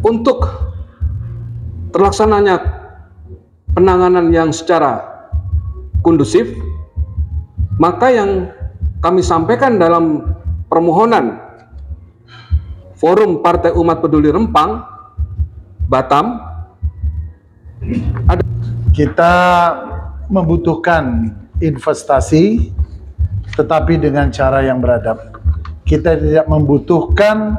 Untuk terlaksananya penanganan yang secara kondusif, maka yang kami sampaikan dalam permohonan Forum Partai Umat Peduli Rempang, Batam, kita membutuhkan investasi, tetapi dengan cara yang beradab. Kita tidak membutuhkan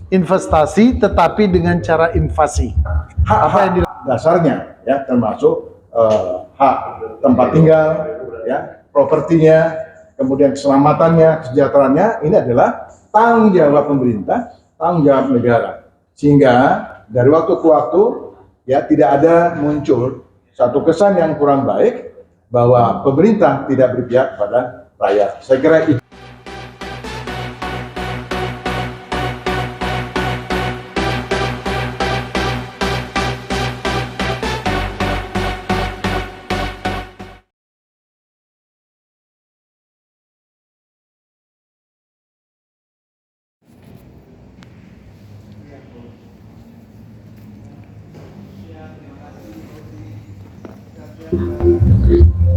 investasi, tetapi dengan cara invasi. Apa yang dasarnya, ya, termasuk hak tempat tinggal, ya, propertinya, kemudian keselamatannya, kesejahteraannya, ini adalah tanggung jawab pemerintah, tanggung jawab negara. Sehingga dari waktu ke waktu, ya, tidak ada muncul satu kesan yang kurang baik bahwa pemerintah tidak berpihak pada rakyat. Saya kira itu.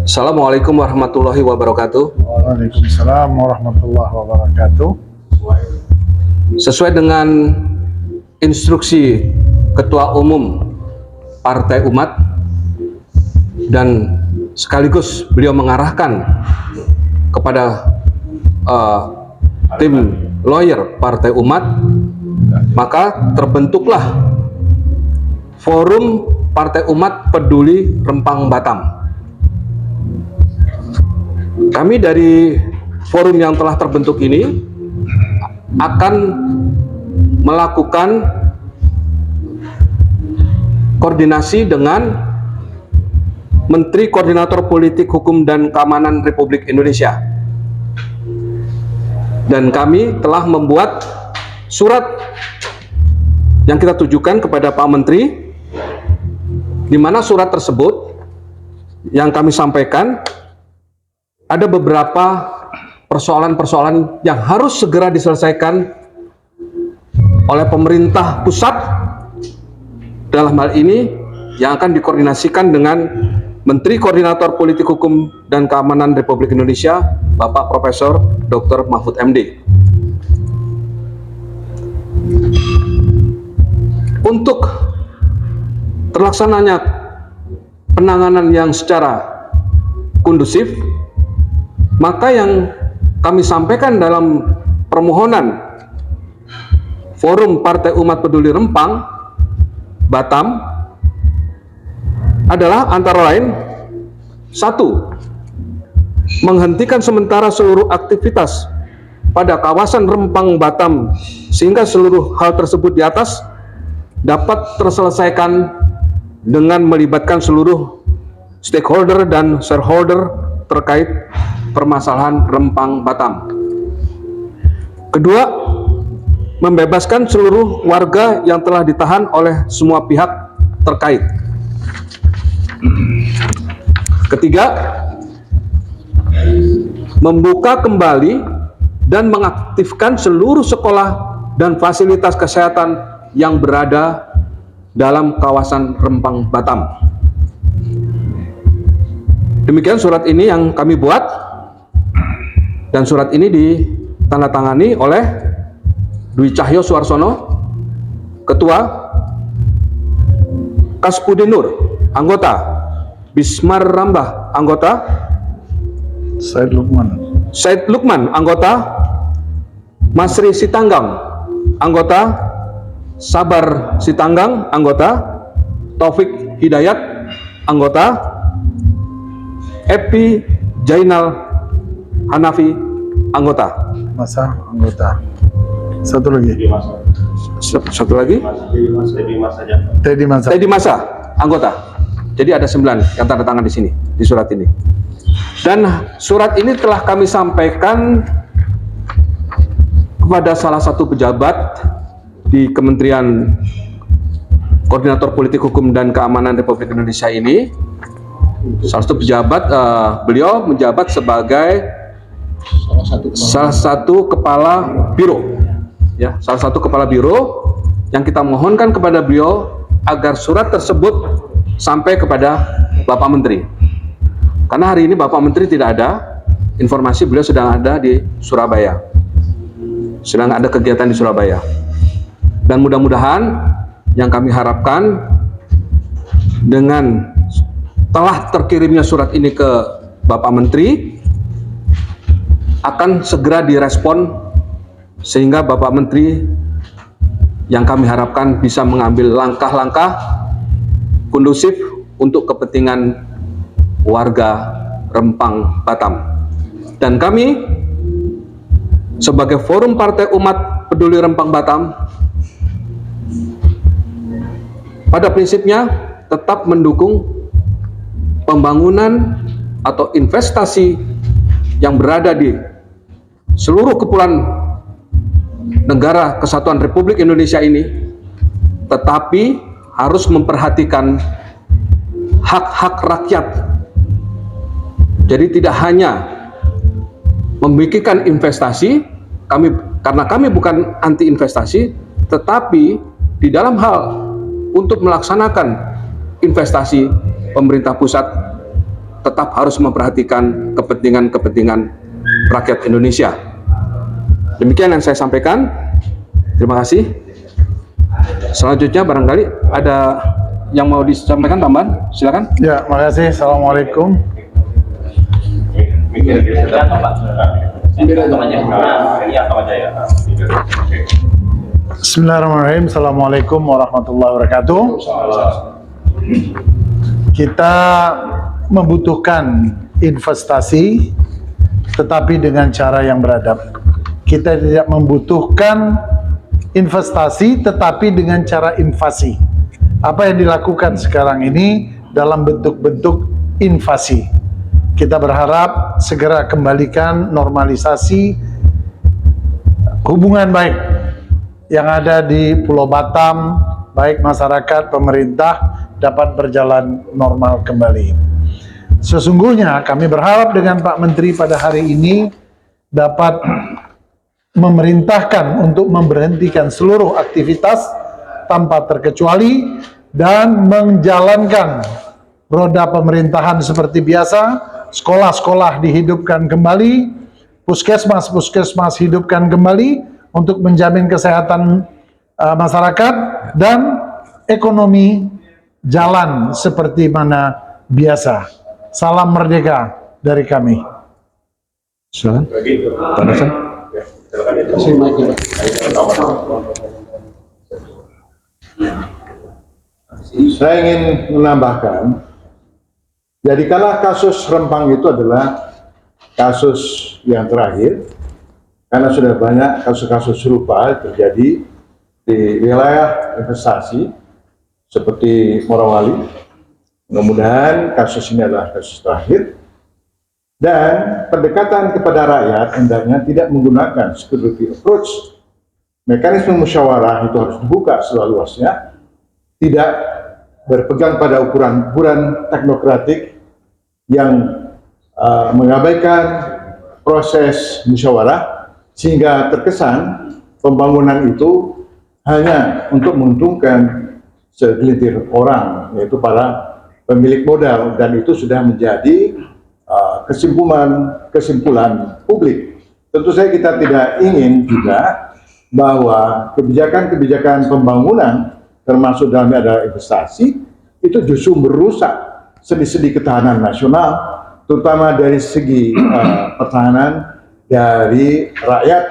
Assalamualaikum warahmatullahi wabarakatuh. Waalaikumsalam warahmatullahi wabarakatuh. Sesuai dengan instruksi Ketua Umum Partai Umat dan sekaligus beliau mengarahkan kepada tim lawyer Partai Umat, maka terbentuklah Forum Partai Umat Peduli Rempang Batam. Kami dari forum yang telah terbentuk ini akan melakukan koordinasi dengan Menteri Koordinator Politik Hukum dan Keamanan Republik Indonesia. Dan kami telah membuat surat yang kita tujukan kepada Pak Menteri, di mana surat tersebut yang kami sampaikan ada beberapa persoalan-persoalan yang harus segera diselesaikan oleh pemerintah pusat, dalam hal ini yang akan dikoordinasikan dengan Menteri Koordinator Politik Hukum dan Keamanan Republik Indonesia, Bapak Profesor Dr. Mahfud MD. Untuk terlaksananya penanganan yang secara kondusif, maka yang kami sampaikan dalam permohonan Forum Partai Umat Peduli Rempang, Batam, adalah antara lain: 1. Menghentikan sementara seluruh aktivitas pada kawasan Rempang Batam sehingga seluruh hal tersebut di atas dapat terselesaikan dengan melibatkan seluruh stakeholder dan shareholder terkait permasalahan Rempang Batam. Kedua, membebaskan seluruh warga yang telah ditahan oleh semua pihak terkait. Ketiga, membuka kembali dan mengaktifkan seluruh sekolah dan fasilitas kesehatan yang berada dalam kawasan Rempang Batam. Demikian surat ini yang kami buat, dan surat ini ditandatangani oleh Dwi Cahyo Suarsono, Ketua, Kaspudin Nur, anggota, Bismar Rambah, anggota, Said Lukman, anggota, Masri Sitanggang, anggota, Sabar Sitanggang, anggota, Taufik Hidayat, anggota, Epi Jainal Hanafi, anggota. Masa anggota. Satu lagi. Satu lagi. Teddy Masa, anggota. Jadi ada 9 yang tanda tangan di sini, di surat ini. Dan surat ini telah kami sampaikan kepada salah satu pejabat di Kementerian Koordinator Politik Hukum dan Keamanan Republik Indonesia ini. Salah satu pejabat, beliau menjabat sebagai salah satu kepala biro, ya, salah satu kepala biro yang kita mohonkan kepada beliau agar surat tersebut sampai kepada Bapak Menteri. Karena hari ini Bapak Menteri tidak ada, informasi beliau sedang ada di Surabaya. Sedang ada kegiatan di Surabaya. Dan mudah-mudahan yang kami harapkan dengan telah terkirimnya surat ini ke Bapak Menteri akan segera direspon sehingga Bapak Menteri yang kami harapkan bisa mengambil langkah-langkah kondusif untuk kepentingan warga Rempang Batam. Dan kami sebagai Forum Partai Umat Peduli Rempang Batam pada prinsipnya tetap mendukung pembangunan atau investasi yang berada di seluruh kepulauan negara Kesatuan Republik Indonesia ini, tetapi harus memperhatikan hak-hak rakyat. Jadi tidak hanya memikirkan investasi, karena kami bukan anti investasi, tetapi di dalam hal untuk melaksanakan investasi, pemerintah pusat tetap harus memperhatikan kepentingan-kepentingan rakyat Indonesia. Demikian yang saya sampaikan. Terima kasih. Selanjutnya barangkali ada yang mau disampaikan tambahan, silakan. Ya, makasih. Assalamualaikum. Bismillahirrahmanirrahim. Assalamualaikum warahmatullahi wabarakatuh. Kita membutuhkan investasi, tetapi dengan cara yang beradab. Kita tidak membutuhkan investasi, tetapi dengan cara invasi. Apa yang dilakukan sekarang ini dalam bentuk-bentuk invasi. Kita berharap segera kembalikan normalisasi hubungan baik yang ada di Pulau Batam, baik masyarakat, pemerintah dapat berjalan normal kembali. Sesungguhnya kami berharap dengan Pak Menteri pada hari ini dapat memerintahkan untuk memberhentikan seluruh aktivitas tanpa terkecuali dan menjalankan roda pemerintahan seperti biasa. Sekolah-sekolah dihidupkan kembali, puskesmas-puskesmas hidupkan kembali untuk menjamin kesehatan masyarakat, dan ekonomi jalan seperti mana biasa. Salam merdeka dari kami. Silakan. Pak Hasan. Saya ingin menambahkan, jadi kala kasus Rempang itu adalah kasus yang terakhir, karena sudah banyak kasus-kasus serupa terjadi di wilayah investasi seperti Morowali. Mudah-mudahan kasus ini adalah kasus terakhir, dan pendekatan kepada rakyat hendaknya tidak menggunakan security approach. Mekanisme musyawarah itu harus dibuka seluas-luasnya, tidak berpegang pada ukuran-ukuran teknokratik yang mengabaikan proses musyawarah, sehingga terkesan pembangunan itu hanya untuk menguntungkan segelintir orang, yaitu para pemilik modal, dan itu sudah menjadi kesimpulan publik. Tentu saja kita tidak ingin juga bahwa kebijakan-kebijakan pembangunan termasuk dalamnya adalah investasi itu justru merusak sendi-sendi ketahanan nasional, terutama dari segi pertahanan dari rakyat,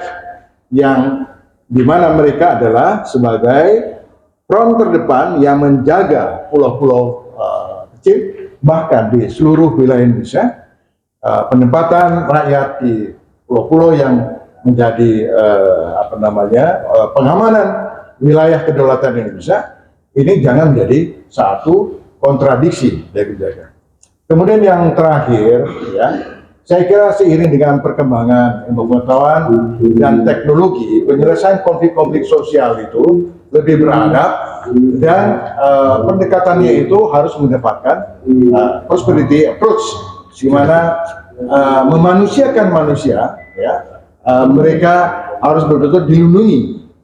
yang dimana mereka adalah sebagai front terdepan yang menjaga pulau-pulau kecil, bahkan di seluruh wilayah Indonesia. Penempatan rakyat di pulau-pulau yang menjadi pengamanan wilayah kedaulatan Indonesia ini jangan menjadi satu kontradiksi dari kebijakan. Kemudian yang terakhir, ya, saya kira seiring dengan perkembangan ilmu pengetahuan dan teknologi, penyelesaian konflik-konflik sosial itu lebih beradab, dan pendekatannya itu harus mengedepankan prosperity approach, di mana memanusiakan manusia, ya, mereka harus betul-betul dilindungi,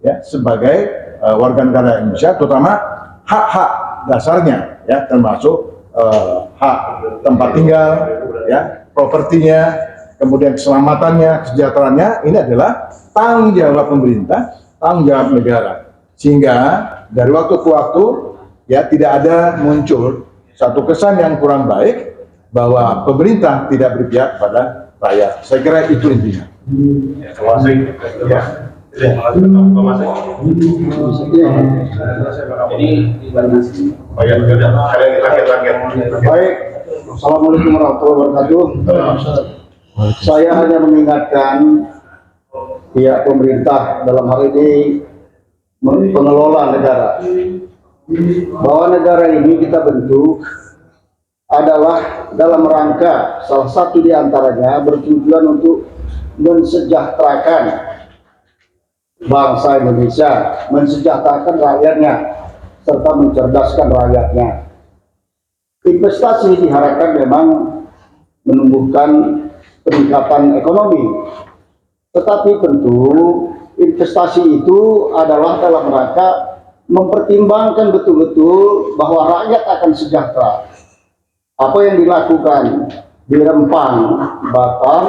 ya, sebagai warga negara Indonesia, terutama hak-hak dasarnya, ya, termasuk hak tempat tinggal, ya, propertinya, kemudian keselamatannya, kesejahteraannya. Ini adalah tanggung jawab pemerintah, tanggung jawab negara. Sehingga dari waktu ke waktu, ya, tidak ada muncul satu kesan yang kurang baik bahwa pemerintah tidak berpihak pada rakyat. Saya kira itu intinya. Baik, Assalamualaikum warahmatullahi wabarakatuh. Saya hanya mengingatkan pihak pemerintah dalam hal ini pengelola negara, bahwa negara ini kita bentuk adalah dalam rangka salah satu diantaranya bertujuan untuk mensejahterakan bangsa Indonesia, mensejahterakan rakyatnya, serta mencerdaskan rakyatnya. Investasi diharapkan memang menumbuhkan peningkatan ekonomi, tetapi tentu investasi itu adalah dalam rangka mempertimbangkan betul-betul bahwa rakyat akan sejahtera. Apa yang dilakukan di Rempang, Batam,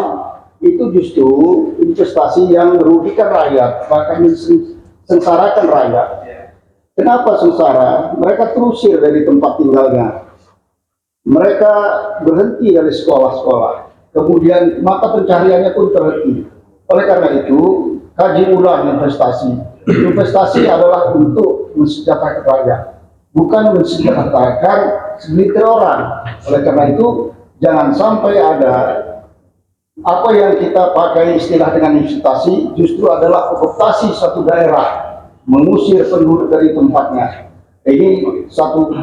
itu justru investasi yang merugikan rakyat, bahkan mensengsarakan rakyat. Kenapa sengsara? Mereka terusir dari tempat tinggalnya. Mereka berhenti dari sekolah-sekolah. Kemudian mata pencahariannya pun terhenti. Oleh karena itu, kaji ulang investasi. Investasi adalah untuk mensejahterakan rakyat, bukan mensejahterakan segelintir orang. Oleh karena itu, jangan sampai ada apa yang kita pakai istilah dengan investasi justru adalah okupasi satu daerah, mengusir penduduk dari tempatnya. Ini satu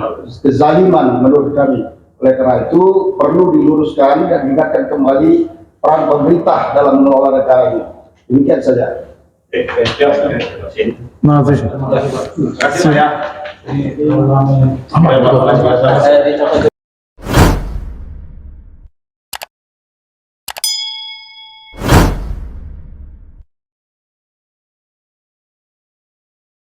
kezaliman menurut kami. Oleh karena itu perlu diluruskan dan diingatkan kembali peran pemerintah dalam mengelola negara ini. Demikian saja. Nah, terima kasih.